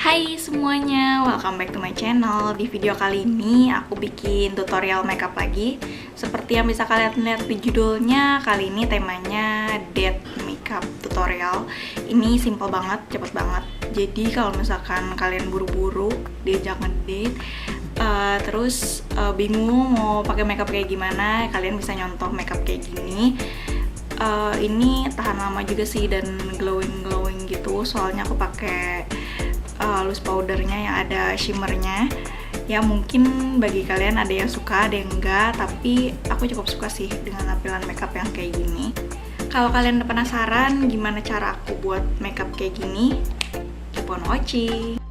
Hai semuanya, welcome back to my channel. Di video kali ini aku bikin tutorial makeup lagi. Seperti yang bisa kalian lihat di judulnya, kali ini temanya date makeup tutorial. Ini simple banget, cepet banget. Jadi kalau misalkan kalian buru-buru diajak ngedate, terus bingung mau pakai makeup kayak gimana, kalian bisa nyontoh makeup kayak gini. Ini tahan lama juga sih dan glowing gitu. Soalnya aku pakai loose powdernya yang ada shimmernya. Ya mungkin bagi kalian ada yang suka, ada yang enggak, tapi aku cukup suka sih dengan tampilan makeup yang kayak gini. Kalau kalian udah penasaran gimana cara aku buat makeup kayak gini, keep on watching.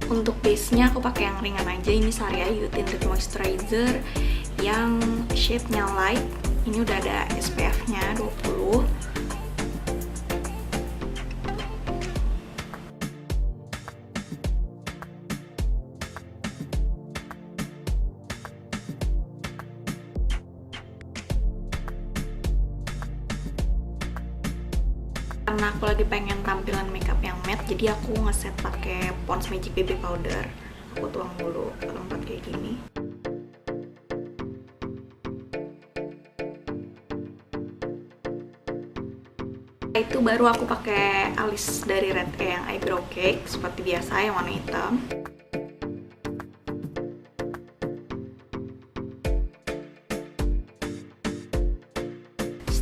Untuk base-nya aku pakai yang ringan aja. Ini Sariayu Tinted Moisturizer yang shade-nya light. Ini udah ada SPF-nya 20. Karena aku lagi pengen tampilan makeup yang matte, jadi aku ngeset pakai Pond's Magic Baby Powder. Aku tuang dulu ke tempat kayak gini. Itu baru aku pakai alis dari Red yang Eyebrow Cake seperti biasa yang warna hitam.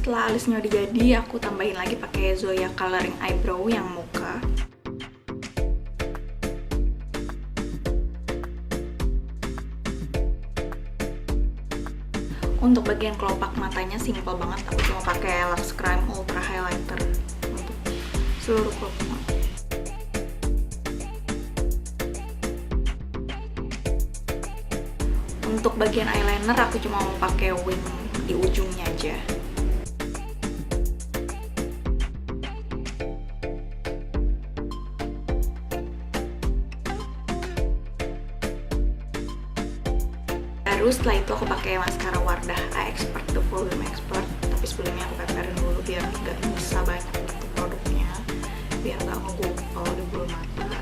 Setelah alisnya udah jadi, aku tambahin lagi pakai Zoya coloring eyebrow yang Mocca. Untuk bagian kelopak matanya simple banget, aku cuma pakai Luxcrime Ultra Highlighter untuk seluruh kelopak mata. Untuk bagian eyeliner aku cuma mau pakai wing di ujungnya aja. Terus setelah itu aku pakai Mascara Wardah EyExpert, the full EyExpert. Tapi sebelumnya aku peperin dulu biar nggak bisa banyak untuk produknya, biar nggak ngegumpal di bulu mata.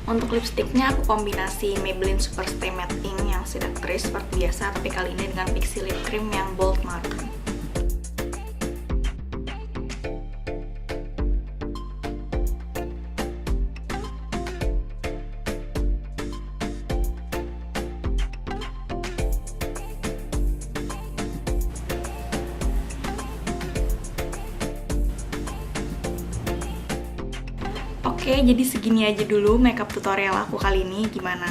Untuk lipstiknya aku kombinasi Maybelline Superstay Matte Ink yang seductress seperti biasa, tapi kali ini dengan Pixie Lip Cream yang bold marker. Oke, jadi segini aja dulu makeup tutorial aku kali ini. Gimana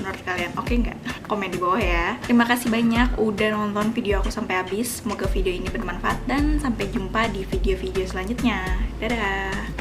menurut kalian? Oke nggak? Komen di bawah ya. Terima kasih banyak udah nonton video aku sampai habis. Semoga video ini bermanfaat dan sampai jumpa di video-video selanjutnya. Dadah!